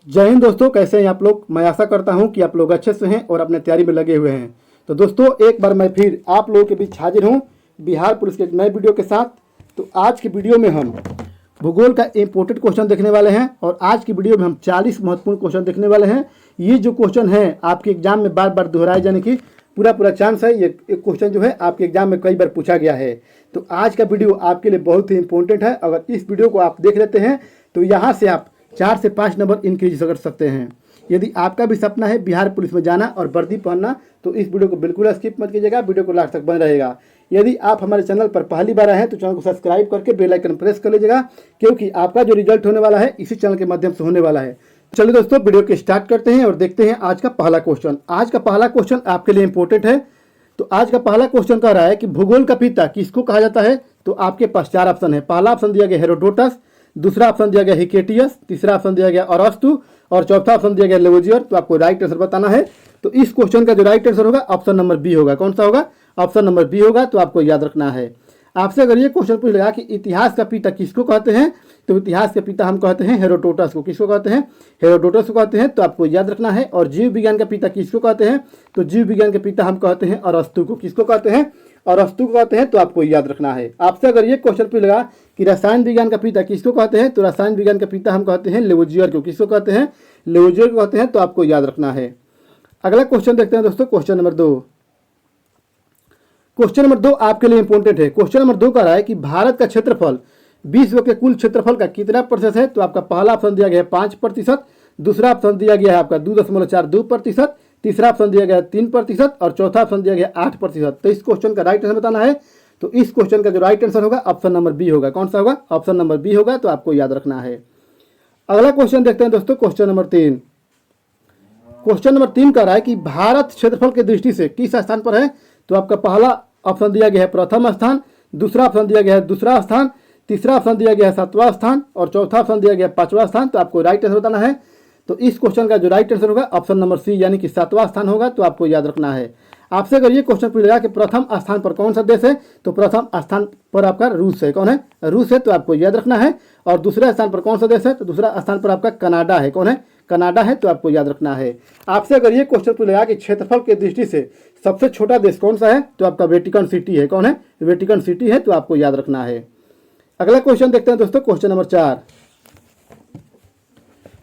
जय हिंद दोस्तों, कैसे हैं आप लोग। मैं आशा करता हूं कि आप लोग अच्छे से हैं और अपने तैयारी में लगे हुए हैं। तो दोस्तों, एक बार मैं फिर आप लोगों के बीच हाजिर हूं बिहार पुलिस के एक नए वीडियो के साथ। तो आज की वीडियो में हम भूगोल का इम्पोर्टेंट क्वेश्चन देखने वाले हैं और आज की वीडियो में हम 40 महत्वपूर्ण क्वेश्चन देखने वाले हैं। ये जो क्वेश्चन है आपके एग्जाम में बार बार दोहराए जाने की पूरा चांस है। ये एक क्वेश्चन जो है आपके एग्जाम में कई बार पूछा गया है। तो आज का वीडियो आपके लिए बहुत ही इंपॉर्टेंट है। अगर इस वीडियो को आप देख लेते हैं तो यहाँ से आप 4 से 5 नंबर इंक्रीज कर सकते हैं। यदि आपका भी सपना है बिहार पुलिस में जाना और वर्दी पहनना तो इस वीडियो को बिल्कुल स्किप मत कीजिएगा, वीडियो को लास्ट तक बन रहेगा। यदि आप हमारे चैनल पर पहली बार आए हैं तो चैनल को सब्सक्राइब करके बेल आइकन प्रेस कर लीजिएगा, क्योंकि आपका जो रिजल्ट होने वाला है इसी चैनल के माध्यम से होने वाला है। चलिए दोस्तों, वीडियो को स्टार्ट करते हैं और देखते हैं आज का पहला क्वेश्चन। आज का पहला क्वेश्चन आपके लिए इंपॉर्टेंट है। तो आज का पहला क्वेश्चन कह रहा है कि भूगोल का पिता किसको कहा जाता है। तो आपके पास 4 ऑप्शन है। पहला ऑप्शन दिया गया हेरोडोटस, दूसरा ऑप्शन दिया गया हिकेटियस, तीसरा ऑप्शन दिया गया अरस्तु और चौथा ऑप्शन दिया गया लेवोजियर। तो आपको राइट आंसर बताना है। तो इस क्वेश्चन का जो राइट आंसर होगा ऑप्शन नंबर बी होगा। कौन सा होगा? ऑप्शन नंबर बी होगा। तो आपको याद रखना है। आपसे अगर ये क्वेश्चन पूछ लेगा कि इतिहास का पिता किसको कहते हैं, तो इतिहास के पिता हम कहते हैं हेरोडोटस को। किसको कहते हैं? हेरोडोटस को कहते हैं। तो आपको याद रखना है। और जीव विज्ञान का पिता किसको कहते हैं? तो जीव विज्ञान के पिता हम कहते हैं अरस्तु को। किसको कहते हैं? अरस्तु को कहते हैं। तो आपको याद रखना है। आपसे अगर ये क्वेश्चन पूछ लेगा कि रसायन विज्ञान का पिता किसको कहते हैं, तो रसायन विज्ञान का पिता हम कहते हैं लेवोजियर को। किसको कहते हैं? लेवोजियर को कहते हैं। तो आपको याद रखना है। अगला क्वेश्चन देखते हैं दोस्तों, क्वेश्चन नंबर 2। क्वेश्चन नंबर 2 आपके लिए इंपॉर्टेंट है। क्वेश्चन नंबर 2 कह रहा है कि भारत का क्षेत्रफल विश्व के कुल क्षेत्रफल का कितना प्रतिशत है। तो आपका पहला ऑप्शन दिया गया है 5%, दूसरा ऑप्शन दिया गया है आपका 2.42%, तीसरा ऑप्शन दिया गया है 3% और चौथा ऑप्शन दिया गया 8%। तो इस क्वेश्चन का राइट आंसर बताना है। तो इस क्वेश्चन का जो राइट आंसर होगा ऑप्शन नंबर बी होगा। कौन सा होगा? ऑप्शन नंबर बी होगा। तो आपको याद रखना है। अगला क्वेश्चन देखते हैं दोस्तों, क्वेश्चन नंबर 3। क्वेश्चन नंबर 3 कह रहा है कि भारत क्षेत्रफल की दृष्टि से किस स्थान पर है। तो आपका पहला ऑप्शन दिया गया है प्रथम स्थान, दूसरा ऑप्शन दिया गया है दूसरा स्थान, तीसरा ऑप्शन दिया गया है 7वां स्थान और चौथा ऑप्शन दिया गया है 5वां स्थान। तो आपको राइट आंसर बताना है। तो इस क्वेश्चन का जो राइट आंसर होगा ऑप्शन नंबर सी यानी कि 7वां स्थान होगा। तो आपको याद रखना है। आपसे अगर ये क्वेश्चन पूछेगा कि प्रथम स्थान पर कौन सा देश है, तो प्रथम स्थान पर आपका रूस है। कौन है? रूस है। तो आपको याद रखना है। और दूसरे स्थान पर कौन सा देश है, तो दूसरा स्थान पर आपका कनाडा है। कौन है? कनाडा है। तो आपको याद रखना है। आपसे अगर ये क्वेश्चन पूछेगा कि क्षेत्रफल की दृष्टि से सबसे छोटा देश कौन सा है, तो आपका वेटिकन सिटी है। कौन है? वेटिकन सिटी है। तो आपको याद रखना है। अगला क्वेश्चन देखते हैं दोस्तों, क्वेश्चन नंबर 4।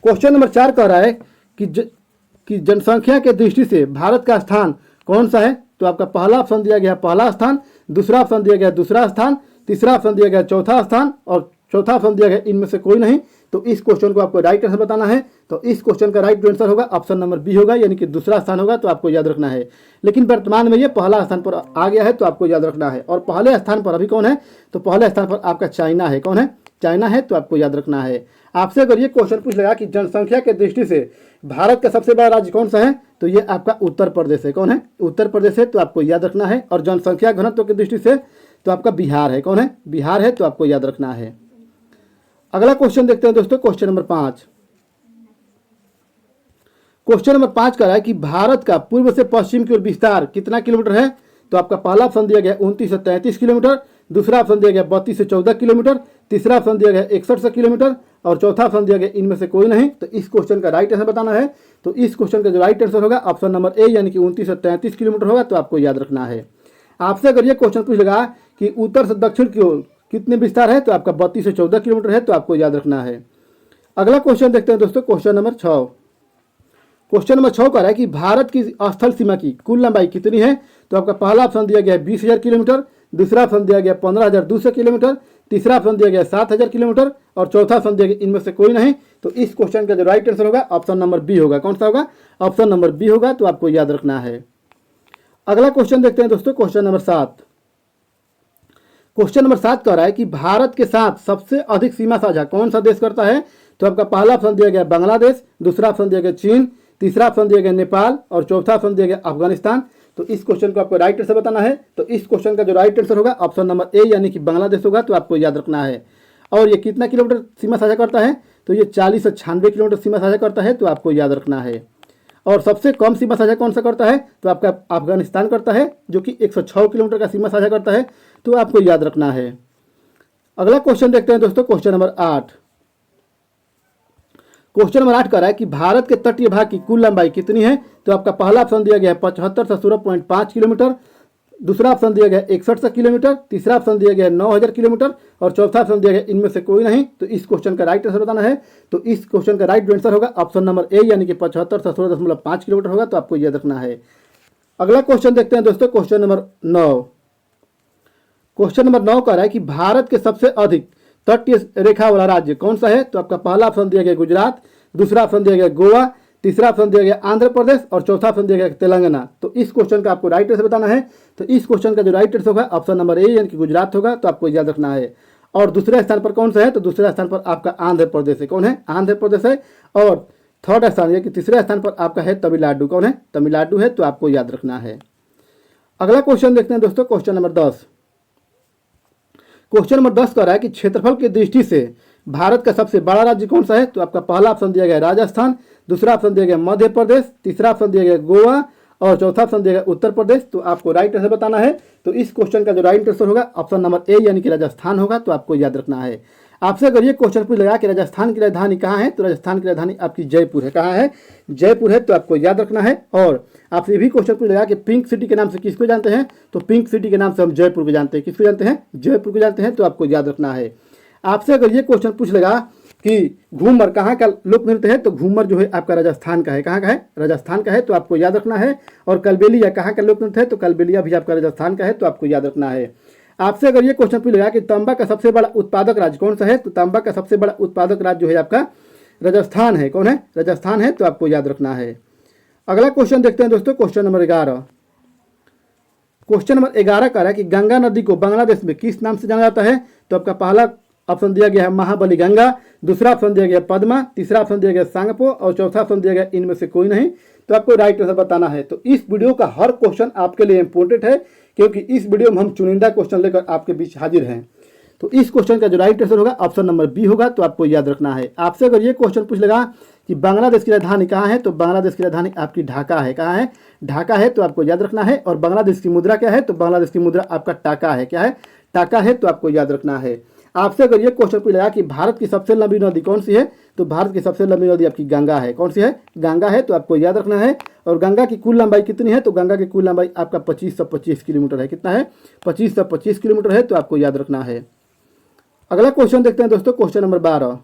क्वेश्चन नंबर 4 कह रहा है कि जनसंख्या के दृष्टि से भारत का स्थान कौन सा है। तो आपका पहला ऑप्शन दिया गया पहला स्थान, दूसरा ऑप्शन दिया गया दूसरा स्थान, तीसरा ऑप्शन दिया गया चौथा स्थान और चौथा ऑप्शन दिया गया इनमें से कोई नहीं। तो इस क्वेश्चन को आपको राइट आंसर बताना है। तो इस क्वेश्चन का राइट आंसर होगा ऑप्शन नंबर बी होगा यानी कि दूसरा स्थान होगा। तो आपको याद रखना है। लेकिन वर्तमान में ये पहला स्थान पर आ गया है। तो आपको याद रखना है। और पहले स्थान पर अभी कौन है, तो पहले स्थान पर आपका चाइना है। कौन है? चाइना है। तो आपको याद रखना है। आपसे अगर ये क्वेश्चन पूछ लेगा कि जनसंख्या के दृष्टि से भारत का सबसे बड़ा राज्य कौन सा है, तो ये आपका उत्तर प्रदेश है। कौन है? उत्तर प्रदेश है। तो आपको याद रखना है। और जनसंख्या घनत्व की दृष्टि से तो आपका बिहार है। कौन है? बिहार है। तो आपको याद रखना है। अगला क्वेश्चन देखते हैं दोस्तों, क्वेश्चन नंबर 5। क्वेश्चन नंबर 5 कह रहा है कि भारत का पूर्व से पश्चिम की ओर विस्तार कितना किलोमीटर है। तो आपका पहला ऑप्शन दिया गया 29 से 33 किलोमीटर, दूसरा ऑप्शन दिया गया 32 से 14 किलोमीटर, तीसरा ऑप्शन दिया गया 61 किलोमीटर और चौथा ऑप्शन दिया गया इनमें से कोई नहीं। तो इस क्वेश्चन का राइट आंसर बताना है। तो इस क्वेश्चन का जो राइट आंसर होगा ऑप्शन नंबर ए यानी कि 29 से 33 किलोमीटर होगा। तो आपको याद रखना है। आपसे अगर ये क्वेश्चन पूछेगा कि उत्तर से दक्षिण की ओर कितने विस्तार है, तो आपका 32 से 14 किलोमीटर है। तो आपको याद रखना है। अगला क्वेश्चन देखते हैं दोस्तों, क्वेश्चन नंबर 6। क्वेश्चन नंबर 6 कह रहा है कि भारत की स्थल सीमा की कुल लंबाई कितनी है। तो आपका पहला ऑप्शन दिया गया है 20,000 किलोमीटर, दूसरा ऑप्शन दिया गया 15,200 किलोमीटर, तीसरा ऑप्शन दिया गया 7,000 किलोमीटर और चौथा ऑप्शन दिया गया इनमें से कोई नहीं। तो इस क्वेश्चन का जो राइट आंसर होगा ऑप्शन नंबर बी होगा। कौन सा होगा? ऑप्शन नंबर बी होगा। तो आपको याद रखना है। अगला क्वेश्चन देखते हैं दोस्तों, क्वेश्चन नंबर 7। क्वेश्चन नंबर 7 कह रहा है कि भारत के साथ सबसे अधिक सीमा साझा कौन सा देश करता है। तो आपका पहला ऑप्शन दिया गया बांग्लादेश, दूसरा ऑप्शन दिया गया चीन, तीसरा ऑप्शन दिया गया नेपाल और चौथा ऑप्शन दिया गया अफगानिस्तान। तो इस क्वेश्चन को आपको राइट आंसर बताना है। तो इस क्वेश्चन का जो राइट आंसर होगा ऑप्शन नंबर ए यानी कि बांग्लादेश होगा। तो आपको याद रखना है। और ये कितना किलोमीटर सीमा साझा करता है, तो ये 40 से 96 किलोमीटर सीमा साझा करता है। तो आपको याद रखना है। और सबसे कम सीमा साझा कौन सा करता है, तो आपका अफगानिस्तान करता है जो कि 106 किलोमीटर का सीमा साझा करता है। तो आपको याद रखना है। अगला क्वेश्चन देखते हैं दोस्तों, क्वेश्चन नंबर 8। क्वेश्चन नंबर 8 कह रहा है कि भारत के तटीय भाग की कुल लंबाई कितनी है। तो आपका पहला ऑप्शन दिया गया है 75 से 16.5 किलोमीटर, दूसरा ऑप्शन दिया गया 61 किलोमीटर, तीसरा ऑप्शन दिया गया 9000 किलोमीटर और चौथा ऑप्शन दिया गया इनमें से कोई नहीं। तो इस क्वेश्चन का राइट आंसर बताना है। तो इस क्वेश्चन का राइट आंसर होगा ऑप्शन नंबर ए, यानी कि 75 से 16.5 किलोमीटर होगा। तो आपको याद रखना है। अगला क्वेश्चन देखते हैं दोस्तों, क्वेश्चन नंबर 9। क्वेश्चन नंबर 9 कह रहा है कि भारत के सबसे अधिक तटीय रेखा वाला राज्य कौन सा है। तो आपका पहला ऑप्शन दिया गया गुजरात, दूसरा ऑप्शन दिया गया गोवा, तीसरा ऑप्शन दिया गया आंध्र प्रदेश और चौथा ऑप्शन दिया गया तेलंगाना। तो इस क्वेश्चन का आपको राइट आंसर बताना है। तो इस क्वेश्चन का जो राइट आंसर होगा ऑप्शन नंबर ए, यानी कि गुजरात होगा। तो आपको याद रखना है। और दूसरे स्थान पर कौन सा है। तो दूसरे स्थान पर आपका आंध्र प्रदेश है। कौन है, आंध्र प्रदेश है। और थर्ड स्थान यानी कि तीसरे स्थान पर आपका है तमिलनाडु। कौन है, तमिलनाडु है। तो आपको याद रखना है। अगला क्वेश्चन देखते हैं दोस्तों, क्वेश्चन नंबर 10। क्वेश्चन नंबर 10 कह रहा है कि क्षेत्रफल की दृष्टि से भारत का सबसे बड़ा राज्य कौन सा है। तो आपका पहला ऑप्शन दिया गया राजस्थान, दूसरा ऑप्शन दिया गया मध्य प्रदेश, तीसरा ऑप्शन दिया गया गोवा और चौथा ऑप्शन दिया गया उत्तर प्रदेश। तो आपको राइट आंसर बताना है। तो इस क्वेश्चन का जो राइट आंसर होगा ऑप्शन नंबर ए, यानी कि राजस्थान होगा। तो आपको याद रखना है। आपसे अगर ये क्वेश्चन पूछ लगा कि राजस्थान की राजधानी कहाँ है। तो राजस्थान की राजधानी आपकी जयपुर है। कहाँ है, जयपुर है। तो आपको याद रखना है। और आपसे भी क्वेश्चन पूछ लगा कि पिंक सिटी के नाम से किसको जानते हैं। तो पिंक सिटी के नाम से हम जयपुर को जानते हैं। किसको जानते हैं, जयपुर को जानते हैं। तो आपको याद रखना है। आपसे अगर ये क्वेश्चन पूछ लगा कि घूमर कहाँ का लोक नृत्य है। तो घूमर जो है आपका राजस्थान का है। कहाँ का है, राजस्थान का है। तो आपको याद रखना है। और कलबेलिया कहाँ का लोक नृत्य है। तो कलबेलिया भी आपका राजस्थान का है। तो आपको याद रखना है। आपसे अगर ये क्वेश्चन पूछ लगा कि तांबा का सबसे बड़ा उत्पादक राज्य कौन सा है। तो तांबा का सबसे बड़ा उत्पादक राज्य जो है आपका राजस्थान है। कौन है, राजस्थान है। तो आपको याद रखना है। अगला क्वेश्चन देखते हैं दोस्तों, क्वेश्चन नंबर 11। क्वेश्चन नंबर 11 कह रहा है कि गंगा नदी को बांग्लादेश में किस नाम से जाना जाता है। तो आपका पहला ऑप्शन दिया गया है महाबली गंगा, दूसरा ऑप्शन दिया गया पद्मा, तीसरा ऑप्शन दिया गया सांगपो और चौथा ऑप्शन दिया गया इनमें से कोई नहीं। तो आपको राइट आंसर बताना है। तो इस वीडियो का हर क्वेश्चन आपके लिए इंपॉर्टेंट है, क्योंकि इस वीडियो में हम चुनिंदा क्वेश्चन लेकर आपके बीच हाजिर हैं। तो इस क्वेश्चन का जो राइट आंसर होगा ऑप्शन नंबर बी होगा। तो आपको याद रखना है। आपसे अगर ये क्वेश्चन पूछ लेगा कि बांग्लादेश की राजधानी कहाँ है। तो बांग्लादेश की राजधानी आपकी ढाका है। कहाँ है, ढाका है। तो आपको याद रखना है। और बांग्लादेश की मुद्रा क्या है। तो बांग्लादेश की मुद्रा आपका टाका है। क्या है, टाका है। तो आपको याद रखना है। आपसे अगर ये क्वेश्चन पूछ लगा कि भारत की सबसे लंबी नदी कौन सी है। तो भारत की सबसे लंबी नदी आपकी गंगा है। कौन सी है, गंगा है। तो आपको याद रखना है। और गंगा की कुल लंबाई कितनी है। तो गंगा की कुल लंबाई आपका 2525 किलोमीटर है। कितना है, 2525 किलोमीटर है। तो आपको याद रखना है। अगला क्वेश्चन देखते हैं दोस्तों, क्वेश्चन नंबर 12।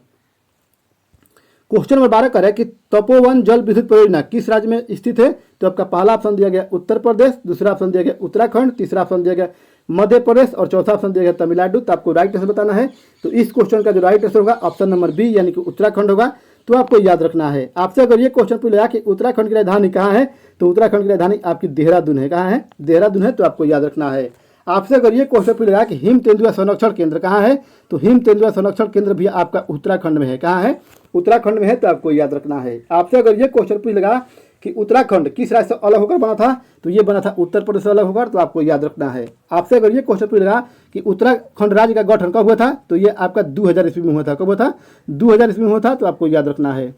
क्वेश्चन नंबर 12 कह रहा है कि तपोवन जल विद्युत परियोजना किस राज्य में स्थित है। तो आपका पहला ऑप्शन दिया गया उत्तर प्रदेश, दूसरा ऑप्शन दिया गया उत्तराखंड, तीसरा ऑप्शन दिया गया मध्य प्रदेश और चौथा ऑप्शन दिया गया तमिलनाडु। तो आपको राइट आंसर बताना है। तो इस क्वेश्चन का जो राइट आंसर होगा ऑप्शन नंबर बी, यानी कि उत्तराखंड होगा। तो आपको याद रखना है। आपसे अगर ये क्वेश्चन पूछ लगा कि उत्तराखंड की राजधानी कहाँ है। तो उत्तराखंड की राजधानी आपकी देहरादून है। कहाँ है, देहरादून है। तो आपको याद रखना है। आपसे अगर ये क्वेश्चन पूछ लगा कि हिम तेंदुआ संरक्षण केंद्र कहाँ है। तो हिम तेंदुआ संरक्षण केंद्र भी आपका उत्तराखंड में है। कहाँ है, उत्तराखंड में है। तो आपको याद रखना है। आपसे अगर ये क्वेश्चन पूछ लगा कि उत्तराखंड किस राज्य से अलग होकर बना था। तो ये बना था उत्तर प्रदेश से अलग होकर। तो आपको याद रखना है। आपसे अगर ये क्वेश्चन पूछ लगा कि उत्तराखंड राज्य का गठन कब हुआ था। तो ये आपका 2000 ईस्वी में हुआ था। कब हुआ था, 2000 ईस्वी में हुआ था। तो आपको याद रखना है।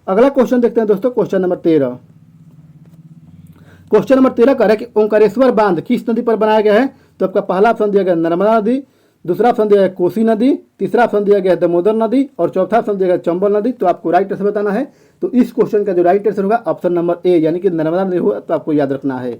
अगला क्वेश्चन देखते हैं दोस्तों, क्वेश्चन नंबर 13। क्वेश्चन नंबर 13 कह रहा है कि ओंकारेश्वर बांध किस नदी पर बनाया गया है। तो आपका पहला ऑप्शन दिया गया नर्मदा नदी, दूसरा ऑप्शन दिया गया कोसी नदी, तीसरा ऑप्शन दिया गया दामोदर नदी और चौथा ऑप्शन दिया गया चंबल नदी। तो आपको राइट आंसर बताना है। तो इस क्वेश्चन का जो राइट आंसर होगा ऑप्शन नंबर ए, यानी कि नर्मदा नदी होगा। तो आपको याद रखना है।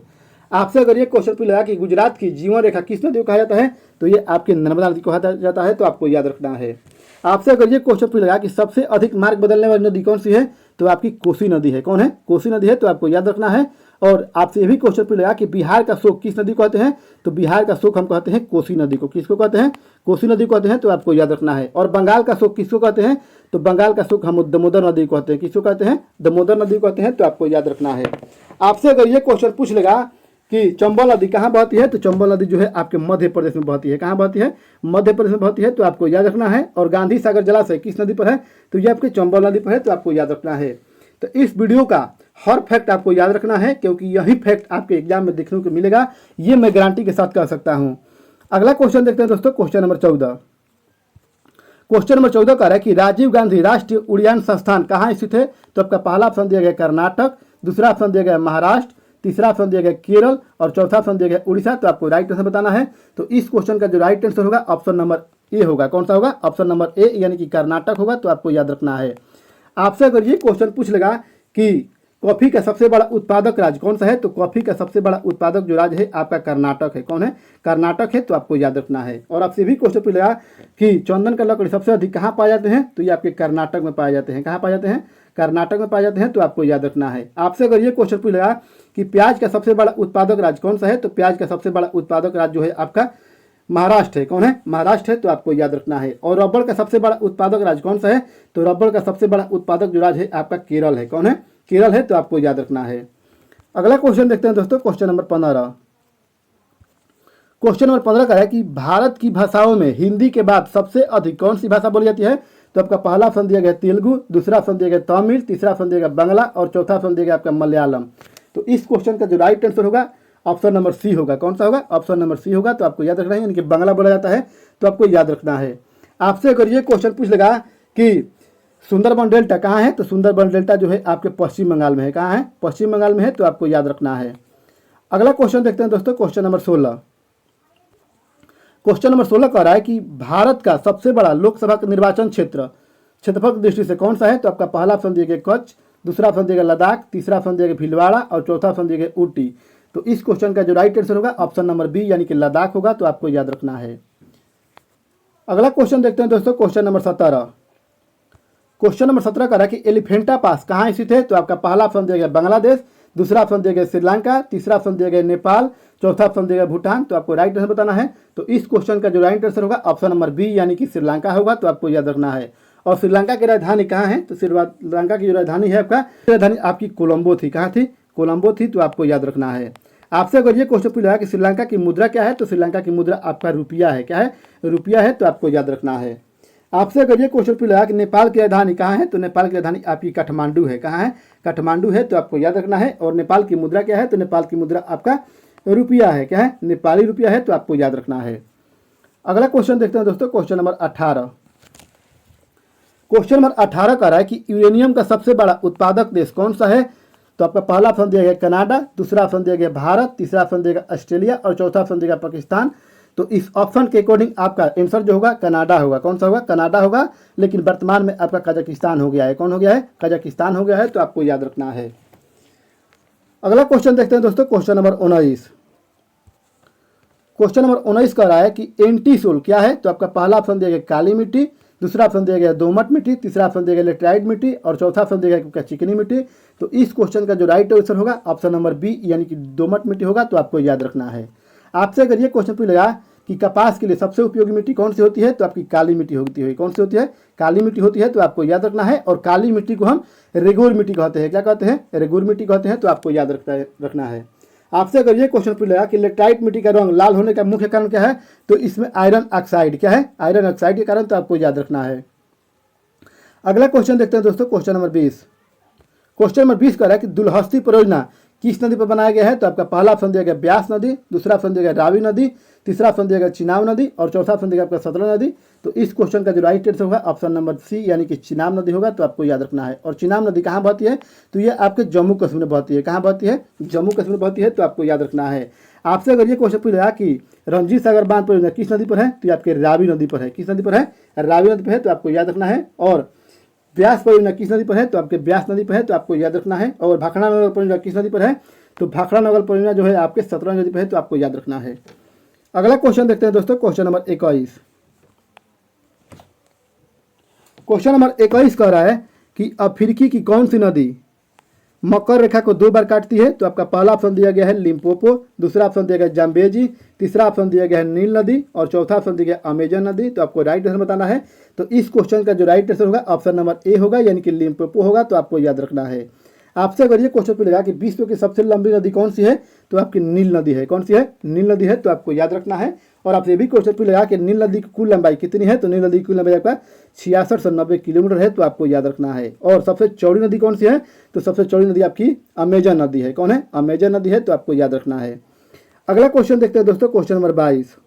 आपसे अगर ये क्वेश्चन पूछ लगा कि गुजरात की जीवन रेखा किस नदी को कहा जाता है। तो ये आपकी नर्मदा नदी को कहा जाता है। तो आपको याद रखना है। आपसे अगर ये क्वेश्चन पूछ लगा कि सबसे अधिक मार्ग बदलने वाली नदी कौन सी है। तो आपकी कोसी नदी है। कौन है, कोसी नदी है। तो आपको याद रखना है। और आपसे ये भी क्वेश्चन पूछ लगा कि बिहार का शोक किस नदी को कहते हैं। तो बिहार का शोक हम कहते हैं कोसी नदी को। किसको कहते हैं, कोसी नदी को कहते हैं। तो आपको याद रखना है। और बंगाल का शोक किसको कहते हैं। तो बंगाल का शोक हम दामोदर नदी को कहते हैं। किसको कहते हैं, दामोदर नदी को कहते हैं। तो आपको याद रखना है। आपसे अगर ये क्वेश्चन पूछ लेगा कि चंबल नदी कहाँ बहती है। तो चंबल नदी जो है आपके मध्य प्रदेश में बहती है। कहाँ बहती है, मध्य प्रदेश में बहती है। तो आपको याद रखना है। और गांधी सागर जलाशय किस नदी पर है। तो ये आपकी चंबल नदी पर है। तो आपको याद रखना है। तो इस वीडियो का हर फैक्ट आपको याद रखना है, क्योंकि यही फैक्ट आपके एग्जाम में देखने को मिलेगा। ये मैं गारंटी के साथ कह सकता हूं। अगला क्वेश्चन देखते हैं दोस्तों, क्वेश्चन नंबर 14। क्वेश्चन नंबर 14 कह रहा है कि राजीव गांधी राष्ट्रीय उद्यान संस्थान कहाँ स्थित है। तो आपका पहला ऑप्शन दिया गया कर्नाटक, दूसरा ऑप्शन दिया गया महाराष्ट्र, तीसरा ऑप्शन दिया गया केरल और चौथा ऑप्शन दिया गया उड़ीसा। तो आपको राइट आंसर बताना है। तो इस क्वेश्चन का जो राइट आंसर होगा ऑप्शन नंबर ए होगा। कौन सा होगा, ऑप्शन नंबर ए, यानी कि कर्नाटक होगा। तो आपको याद रखना है। आपसे अगर ये क्वेश्चन पूछ लेगा कि कॉफी का सबसे बड़ा उत्पादक राज्य कौन सा है, तो कॉफी का सबसे बड़ा उत्पादक जो राज्य है आपका कर्नाटक है। कौन है? कर्नाटक है, तो आपको याद रखना है। और आपसे भी क्वेश्चन पूछ लेगा कि चंदन का लकड़ी सबसे अधिक कहाँ पाए जाते हैं, तो ये आपके कर्नाटक में पाए जाते हैं। कहाँ पाए जाते हैं? कर्नाटक में पाए जाते हैं, तो आपको याद रखना है। आपसे अगर ये क्वेश्चन पूछ लेगा कि प्याज का सबसे बड़ा उत्पादक राज्य कौन सा है, तो प्याज का सबसे बड़ा उत्पादक राज्य जो है आपका महाराष्ट्र है। कौन है? महाराष्ट्र है, तो आपको याद रखना है। और रबड़ का सबसे बड़ा उत्पादक राज्य कौन सा है, तो रबड़ का सबसे बड़ा उत्पादक जो राज्य है आपका केरल है। कौन है? केरल है, तो आपको याद रखना है। अगला क्वेश्चन देखते हैं दोस्तों, क्वेश्चन नंबर 15। क्वेश्चन नंबर 15 का है कि भारत की भाषाओं में हिंदी के बाद सबसे अधिक कौन सी भाषा बोली जाती है, तो आपका पहला ऑप्शन दिया गया तेलुगु, दूसरा ऑप्शन दिया गया तमिल, तीसरा ऑप्शन दिया गया बांग्ला और चौथा ऑप्शन दिया गया आपका मलयालम। तो इस क्वेश्चन का जो राइट आंसर होगा ऑप्शन नंबर सी होगा। कौन सा होगा? ऑप्शन नंबर सी होगा, तो आपको याद रखना है। यानी कि बांग्ला बोला जाता है, तो आपको याद रखना है। आपसे अगर ये क्वेश्चन पूछ लेगा कि सुंदरबन डेल्टा कहाँ है, तो सुंदरबन डेल्टा जो है आपके पश्चिम बंगाल में है। कहाँ है? पश्चिम बंगाल में है, तो आपको याद रखना है। अगला क्वेश्चन देखते हैं दोस्तों, क्वेश्चन नंबर 16। क्वेश्चन नंबर 16 कह रहा है कि भारत का सबसे बड़ा लोकसभा निर्वाचन क्षेत्रफल की दृष्टि से कौन सा है, तो आपका पहला ऑप्शन दिया गया कच्छ, दूसरा ऑप्शन दिया गया लद्दाख, तीसरा ऑप्शन दिया गया भीलवाड़ा और चौथा ऑप्शन दिया गया ऊटी। तो इस क्वेश्चन का जो राइट आंसर होगा ऑप्शन नंबर बी यानी कि लद्दाख होगा, तो आपको याद रखना है। अगला क्वेश्चन देखते हैं दोस्तों, क्वेश्चन नंबर 17। क्वेश्चन नंबर 17 का रहा कि एलिफेंटा पास कहाँ स्थित है, तो आपका पहला ऑप्शन दिया गया बांग्लादेश, दूसरा ऑप्शन दिया गया श्रीलंका, तीसरा ऑप्शन दिया गया नेपाल, चौथा ऑप्शन दिया गया भूटान। तो आपको राइट आंसर बताना है। तो इस क्वेश्चन का जो राइट आंसर होगा ऑप्शन नंबर बी यानी कि श्रीलंका होगा, तो आपको याद रखना है। और श्रीलंका की राजधानी कहाँ है, तो श्रीलंका की जो राजधानी है आपका, राजधानी आपकी कोलंबो थी। कहाँ थी? कोलंबो थी, तो आपको याद रखना है। आपसे अगर ये क्वेश्चन पूछा कि श्रीलंका की मुद्रा क्या है, तो श्रीलंका की मुद्रा आपका रुपया है। क्या है? रुपया है, तो आपको याद रखना है। आपसे अगर ये क्वेश्चन पूछा कि नेपाल की राजधानी कहाँ है, तो नेपाल की राजधानी आपकी काठमांडू है। कहाँ है? काठमांडू है, तो आपको याद रखना है। और नेपाल की मुद्रा क्या है, तो नेपाल की मुद्रा आपका रुपया है। क्या है? नेपाली रुपया है, तो आपको याद रखना है। अगला क्वेश्चन देखते हैं दोस्तों, क्वेश्चन नंबर 18। क्वेश्चन नंबर 18 का रहा है कि यूरेनियम का सबसे बड़ा उत्पादक देश कौन सा है, तो आपका पहला ऑप्शन दिया गया कनाडा, दूसरा ऑप्शन दिया गया भारत, तीसरा ऑप्शन दिया गया ऑस्ट्रेलिया और चौथा ऑप्शन दिया गया पाकिस्तान। तो इस ऑप्शन के अकॉर्डिंग आपका आंसर जो होगा कनाडा होगा। कौन सा होगा? कनाडा होगा, लेकिन वर्तमान में आपका कजाकिस्तान हो गया है। कौन हो गया है? कजाकिस्तान हो गया है, तो आपको याद रखना है। अगला क्वेश्चन देखते हैं दोस्तों, क्वेश्चन नंबर 19। क्वेश्चन नंबर 19 का रहा है कि एंटी सोल क्या है, तो आपका पहला ऑप्शन दिया गया काली मिट्टी, दूसरा ऑप्शन दिया गया दोमट मिट्टी, तीसरा ऑप्शन दिया गया लेटराइट मिट्टी और चौथा ऑप्शन दिया गया चिकनी मिट्टी। तो इस क्वेश्चन का जो राइट आंसर होगा ऑप्शन नंबर बी यानी कि दोमट मिट्टी होगा, तो आपको याद रखना है। आपसे अगर ये क्वेश्चन पूछेगा कि कपास के लिए सबसे उपयोगी मिट्टी कौन सी होती है, तो आपकी काली मिट्टी होती है। कौन सी होती है? काली मिट्टी होती है, तो आपको याद रखना है। और काली मिट्टी को हम रेगुर मिट्टी कहते हैं। क्या कहते हैं? रेगुर मिट्टी कहते हैं, तो आपको याद रखना है। आपसे अगर ये क्वेश्चन पूछेगा कि लेटराइट मिट्टी का रंग लाल होने का मुख्य कारण क्या है, तो इसमें आयरन ऑक्साइड क्या है? आयरन ऑक्साइड के कारण, तो आपको याद रखना है। अगला क्वेश्चन देखते हैं दोस्तों, क्वेश्चन नंबर 20। क्वेश्चन नंबर 20 का है कि दुलहस्ती परियोजना किस नदी पर बनाया गया है, तो आपका पहला ऑप्शन दिया गया ब्यास नदी, दूसरा ऑप्शन दिया गया रावी नदी, तीसरा ऑप्शन दिया गया चिनाब नदी और चौथा ऑप्शन दिया गया आपका सतलज नदी। तो इस क्वेश्चन का जो राइट आंसर होगा ऑप्शन नंबर सी यानी कि चिनाब नदी होगा, तो आपको याद रखना है। और चिनाब नदी कहाँ बहती है, तो ये आपके जम्मू कश्मीर में बहती है। कहाँ बहती है? जम्मू कश्मीर में बहती है, तो आपको याद रखना है। आपसे अगर ये क्वेश्चन पूछा कि रणजीत सागर बांध परियोजना किस नदी पर है, तो ये आपके रावी नदी पर है। किस नदी पर है? रावी नदी पर है, तो आपको याद रखना है। और ब्यास परियोजना किस नदी पर है, तो आपके ब्यास नदी पर है, तो आपको याद रखना है। और भाखड़ा नगर परियोजना किस नदी पर है, तो भाखड़ा नगर परियोजना जो है आपके सतलज नदी पर है, तो आपको याद रखना है। अगला क्वेश्चन देखते हैं दोस्तों, क्वेश्चन नंबर 21। क्वेश्चन नंबर 21 कह रहा है कि अफ्रीकी की कौन सी नदी मकर रेखा को 2 बार काटती है, तो आपका पहला ऑप्शन दिया गया है लिम्पोपो, दूसरा ऑप्शन दिया गया जाम्बेजी, तीसरा ऑप्शन दिया गया है नील नदी और चौथा ऑप्शन दिया गया अमेजन नदी। तो आपको राइट आंसर बताना है। तो इस क्वेश्चन का जो राइट आंसर होगा ऑप्शन नंबर ए होगा यानी कि लिम्पोपो होगा, तो आपको याद रखना है। आपसे अगर ये क्वेश्चन पूछेगा कि विश्व की सबसे लंबी नदी कौन सी है, तो आपकी नील नदी है। कौन सी है? नील नदी है, तो आपको याद रखना है। और आपसे ये भी क्वेश्चन पूछेगा कि नील नदी की कुल लंबाई कितनी है, तो नील नदी की कुल लंबाई आपका 66 से 90 किलोमीटर है, तो आपको याद रखना है। और सबसे चौड़ी नदी कौन सी है, तो सबसे चौड़ी नदी आपकी अमेजन नदी है। कौन है? अमेजन नदी है, तो आपको याद रखना है। अगला क्वेश्चन देखते हैं दोस्तों, क्वेश्चन नंबर 22।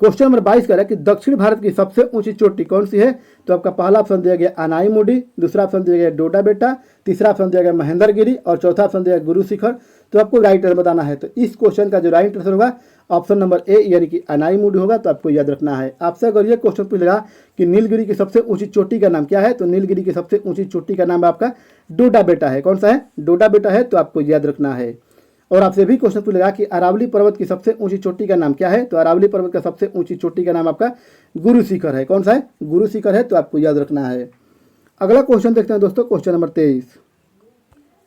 क्वेश्चन नंबर 22 कह रहा है कि दक्षिण भारत की सबसे ऊंची चोटी कौन सी है, तो आपका पहला ऑप्शन दिया गया अनाईमुडी, दूसरा ऑप्शन दिया गया डोडा बेटा, तीसरा ऑप्शन दिया गया महेंद्रगिरी और चौथा ऑप्शन दिया गया गुरु शिखर। तो आपको राइट आंसर बताना है। तो इस क्वेश्चन का जो राइट आंसर होगा ऑप्शन नंबर ए यानी कि अनाईमुडी होगा, तो आपको याद रखना है। आपसे अगर ये क्वेश्चन पूछ लेगा कि नीलगिरी की सबसे ऊंची चोटी का नाम क्या है, तो नीलगिरी की सबसे ऊंची चोटी का नाम आपका डोडा बेटा है। कौन सा है? डोडा बेटा है, तो आपको याद रखना है। और आपसे भी क्वेश्चन पूछ लेगा कि अरावली पर्वत की सबसे ऊंची चोटी का नाम क्या है, तो अरावली पर्वत का सबसे ऊंची चोटी का नाम आपका गुरु शिखर है। कौन सा है? गुरु शिखर है, तो आपको याद रखना है। अगला क्वेश्चन देखते हैं दोस्तों, क्वेश्चन नंबर 23।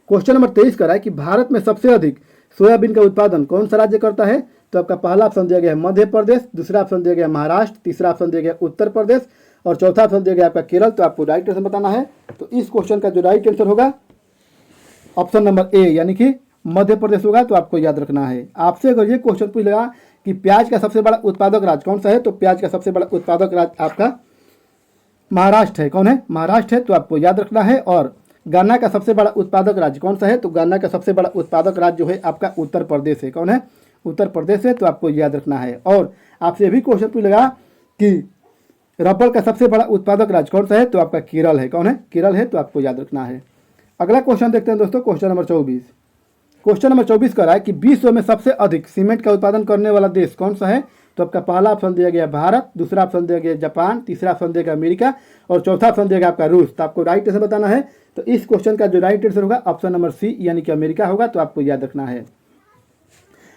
क्वेश्चन नंबर 23 कह रहा है कि भारत में सबसे अधिक सोयाबीन का उत्पादन कौन सा राज्य करता है, तो आपका पहला ऑप्शन दिया गया है मध्य प्रदेश, दूसरा ऑप्शन दिया गया महाराष्ट्र, तीसरा ऑप्शन दिया गया उत्तर प्रदेश और चौथा ऑप्शन दिया गया आपका केरल। तो आपको राइट आंसर बताना है। तो इस क्वेश्चन का जो राइट आंसर होगा ऑप्शन नंबर ए यानी कि मध्य प्रदेश होगा, तो आपको याद रखना है। आपसे अगर ये क्वेश्चन पूछ लेगा कि प्याज का सबसे बड़ा उत्पादक राज्य कौन सा है, तो प्याज का सबसे बड़ा उत्पादक राज्य आपका महाराष्ट्र है। कौन है? महाराष्ट्र है, तो आपको याद रखना है। और गन्ना का सबसे बड़ा उत्पादक राज्य कौन सा है, तो गन्ना का सबसे बड़ा उत्पादक राज्य जो है आपका उत्तर प्रदेश है। कौन है? उत्तर प्रदेश है, तो आपको याद रखना है। और आपसे ये भी क्वेश्चन पूछ लेगा कि रबर का सबसे बड़ा उत्पादक राज्य कौन सा है, तो आपका केरल है। कौन है? केरल है, तो आपको याद रखना है। अगला क्वेश्चन देखते हैं दोस्तों, क्वेश्चन नंबर 24। क्वेश्चन नंबर 24 कह रहा है कि विश्व में सबसे अधिक सीमेंट का उत्पादन करने वाला देश कौन सा है, तो आपका पहला ऑप्शन दिया गया भारत, दूसरा ऑप्शन दिया गया जापान, तीसरा ऑप्शन दिया गया अमेरिका और चौथा ऑप्शन दिया गया आपका रूस। तो आपको राइट आंसर बताना है। तो इस क्वेश्चन का जो राइट आंसर होगा ऑप्शन नंबर सी यानी कि अमेरिका होगा, तो आपको याद रखना है।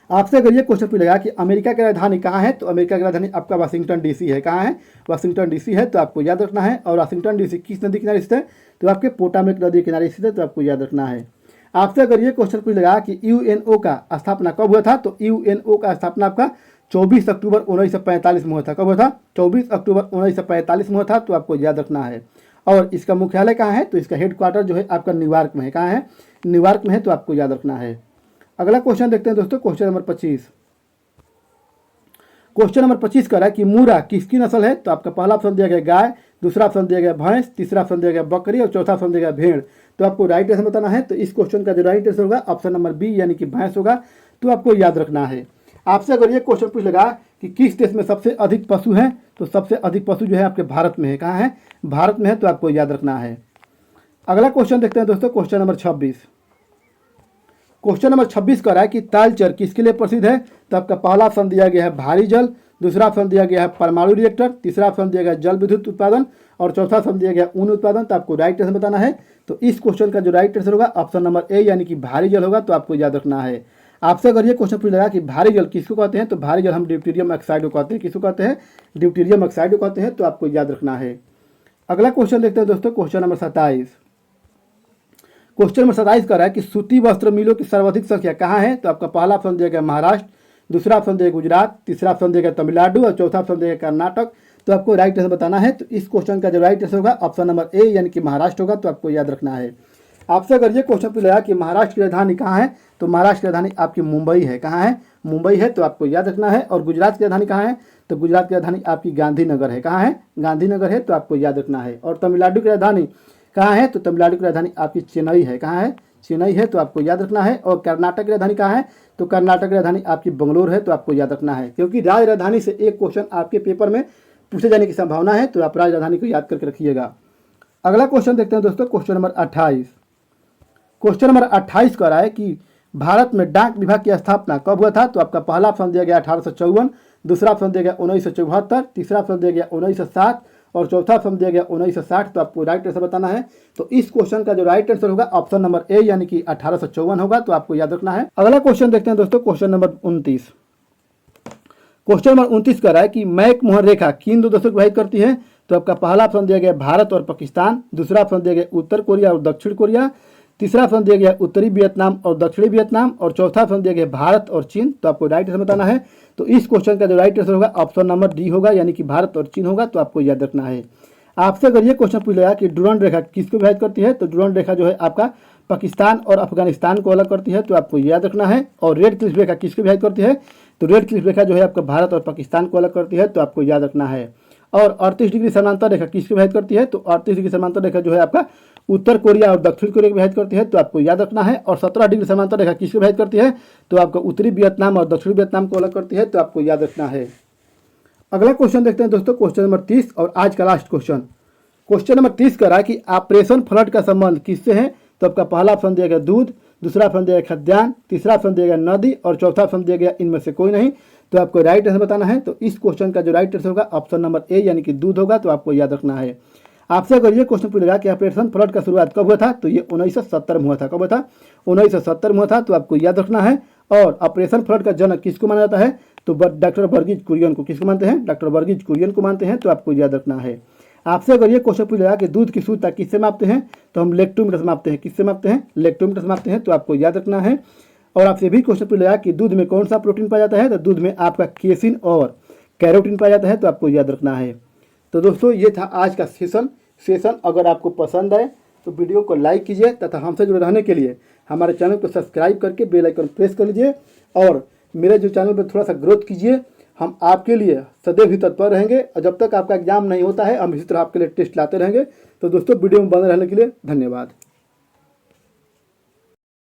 आपसे अगर ये क्वेश्चन पूछेगा कि अमेरिका की राजधानी कहाँ है, तो अमेरिका की राजधानी आपका वाशिंगटन डीसी है। कहाँ है? वाशिंगटन डीसी है, तो आपको याद रखना है। और वाशिंगटन डीसी किस नदी किनारे स्थित है, तो आपके पोटामेक नदी किनारे स्थित है, तो आपको याद रखना है। आपसे अगर ये क्वेश्चन पूछेगा कि यूएनओ का स्थापना कब हुआ था, तो यूएनओ का स्थापना आपका 24 अक्टूबर 1945 में हुआ था। कब हुआ था? 24 अक्टूबर 1945 में हुआ था, तो आपको याद रखना है। और इसका मुख्यालय कहाँ है, तो इसका हेडक्वार्टर जो है आपका न्यूयॉर्क में है। कहाँ है? न्यूयॉर्क में है, तो आपको याद रखना है। अगला क्वेश्चन देखते हैं दोस्तों, क्वेश्चन नंबर 25। क्वेश्चन नंबर 25 कह रहा है कि मूरा किसकी नस्ल है, तो आपका पहला ऑप्शन दिया गया गाय, दूसरा ऑप्शन दिया गया भैंस, तीसरा ऑप्शन दिया गया बकरी और चौथा ऑप्शन दिया गया भेड़। तो आपको राइट आंसर बताना है। तो इस क्वेश्चन का जो राइट आंसर होगा ऑप्शन नंबर बी यानी कि भैंस होगा, तो आपको याद रखना है। आपसे अगर ये क्वेश्चन पूछ लेगा कि किस देश में सबसे अधिक पशु हैं, तो सबसे अधिक पशु जो है आपके भारत में है। कहाँ है? भारत में है, तो आपको याद रखना है। अगला क्वेश्चन देखते हैं दोस्तों, क्वेश्चन नंबर 26। क्वेश्चन नंबर 26 कह रहा है कि तालचर किसके लिए प्रसिद्ध है, तो आपका पहला ऑप्शन दिया गया है भारी जल, दूसरा ऑप्शन दिया गया है परमाणु रिएक्टर, तीसरा ऑप्शन दिया गया जल विद्युत उत्पादन और चौथा ऑप्शन दिया गया ऊन उत्पादन। तो आपको राइट आंसर बताना है। तो इस क्वेश्चन का जो राइट आंसर होगा ऑप्शन नंबर ए यानी कि भारी जल होगा, तो आपको याद रखना है। आपसे अगर ये क्वेश्चन पूछ लेगा कि भारी जल किसको कहते हैं, तो भारी जल हम ड्यूटेरियम ऑक्साइड को कहते हैं। किसको कहते हैं? ड्यूटेरियम ऑक्साइड को कहते हैं, तो आपको याद रखना है। अगला क्वेश्चन देखते हैं दोस्तों, क्वेश्चन नंबर 27। क्वेश्चन नंबर 27 कह रहा है कि सूती वस्त्र मिलों की सर्वाधिक संख्या कहाँ है, तो आपका पहला ऑप्शन दिया गया महाराष्ट्र, दूसरा ऑप्शन दिया गुजरात, तीसरा ऑप्शन दिया गया तमिलनाडु और चौथा ऑप्शन दिया गया कर्नाटक। तो आपको राइट आंसर बताना है। तो इस क्वेश्चन का जो राइट आंसर होगा ऑप्शन नंबर ए यानी कि महाराष्ट्र होगा, तो आपको याद रखना है। आपसे अगर ये क्वेश्चन पूछेगा कि महाराष्ट्र की राजधानी कहाँ है, तो महाराष्ट्र की राजधानी आपकी मुंबई है। कहाँ है? मुंबई है, तो आपको याद रखना है। और गुजरात की राजधानी कहाँ है, तो गुजरात की राजधानी आपकी गांधीनगर है। कहाँ है? गांधीनगर है, तो आपको याद रखना है। और तमिलनाडु की राजधानी कहाँ है, तो तमिलनाडु की राजधानी आपकी चेन्नई है। कहाँ है? चेन्नई है, तो आपको याद रखना है। और कर्नाटक की राजधानी कहाँ है, तो कर्नाटक की राजधानी आपकी बंगलोर है, तो आपको याद रखना है। क्योंकि राजधानी से एक क्वेश्चन आपके पेपर में पूछे जाने की संभावना है, तो आप राजधानी को याद करके रखिएगा। अगला क्वेश्चन देखते हैं दोस्तों, क्वेश्चन नंबर 28। क्वेश्चन नंबर 28 कह रहा है कि भारत में डाक विभाग की स्थापना कब हुआ था, तो आपका पहला ऑप्शन दिया गया 1854, दूसरा ऑप्शन दिया गया 1974, तीसरा ऑप्शन दिया गया 1907 और चौथा ऑप्शन दिया गया 1960। तो आपको राइट आंसर बताना है। तो इस क्वेश्चन का जो राइट आंसर होगा ऑप्शन नंबर ए यानी कि 1854 होगा, तो आपको याद रखना है। अगला क्वेश्चन देखते हैं दोस्तों, क्वेश्चन नंबर 29। क्वेश्चन नंबर 29 कह रहा है कि मैक मोहन रेखा किन दो देशों को विभाजित करती है, तो आपका पहला ऑप्शन दिया गया भारत और पाकिस्तान, दूसरा ऑप्शन दिया गया उत्तर कोरिया और दक्षिण कोरिया, तीसरा ऑप्शन दिया गया उत्तरी वियतनाम और दक्षिणी वियतनाम और चौथा ऑप्शन दिया गया भारत और चीन। तो आपको राइट आंसर बताना है। तो इस क्वेश्चन का जो राइट आंसर होगा ऑप्शन नंबर डी होगा, यानी कि भारत और चीन होगा, तो आपको याद रखना है। आपसे अगर ये क्वेश्चन पूछ लेगा कि डुरंड रेखा किसको विभाजित करती है, तो डुरंड रेखा जो है आपका पाकिस्तान और अफगानिस्तान को अलग करती है, तो आपको याद रखना है। और रेड क्लिफ रेखा किसको विभाजित करती है, तो रेड क्लिफ रेखा जो है आपका भारत और पाकिस्तान को अलग करती है, तो आपको याद रखना है। और 38 डिग्री समांतर रेखा किसको विभाजित करती है, तो 38 डिग्री समांतर रेखा जो है आपका उत्तर कोरिया और दक्षिण कोरिया को विभाजित करती है, तो आपको याद रखना है। और 17 डिग्री समांतर रेखा किसको विभाजित करती है, तो आपका उत्तरी वियतनाम और दक्षिणी वियतनाम को अलग करती है, तो आपको याद रखना है। अगला क्वेश्चन देखते हैं दोस्तों, क्वेश्चन नंबर 30 और आज का लास्ट क्वेश्चन। क्वेश्चन नंबर 30 कह रहा है कि ऑपरेशन फ्लड का संबंध किससे है, तो आपका पहला ऑप्शन दिया गया दूध, दूसरा ऑप्शन दिया गया खाद्यान्न, तीसरा ऑप्शन दिया गया नदी और चौथा ऑप्शन दिया गया इनमें से कोई नहीं। तो आपको राइट आंसर बताना है। तो इस क्वेश्चन का जो राइट आंसर होगा ऑप्शन नंबर ए यानी कि दूध होगा। तो आपको याद रखना है। आपसे अगर ये क्वेश्चन पूछेगा कि ऑपरेशन फ्लड का शुरुआत कब हुआ था, तो ये 1970 में हुआ था। कब हुआ था? 1970 में हुआ था। तो आपको याद रखना है। और ऑपरेशन फ्लड का जनक किसको माना जाता है? तो डॉक्टर वर्गीज कुरियन को। किसको मानते हैं? डॉक्टर वर्गीज कुरियन को मानते हैं। तो आपको याद रखना है। आपसे अगर ये क्वेश्चन पूछेगा कि दूध की शुद्धता किससे मापते हैं, तो हम लेक्टोमीटर से मापते हैं। किससे मापते हैं? लेक्टोमीटर से मापते हैं। तो आपको याद रखना है। और आपसे भी क्वेश्चन पूछेगा कि दूध में कौन सा प्रोटीन पाया जाता है, तो दूध में आपका केसिन और कैरोटीन पाया जाता है। तो आपको याद रखना है। तो दोस्तों ये था आज का सेशन। अगर आपको पसंद आए तो वीडियो को लाइक कीजिए तथा हमसे जुड़े रहने के लिए हमारे चैनल को सब्सक्राइब करके बेल आइकन प्रेस कर लीजिए और मेरे जो चैनल पर थोड़ा सा ग्रोथ कीजिए। हम आपके लिए सदैव ही तत्पर रहेंगे और जब तक आपका एग्जाम नहीं होता है हम इसी तरह आपके लिए टेस्ट लाते रहेंगे। तो दोस्तों वीडियो में बने रहने के लिए धन्यवाद।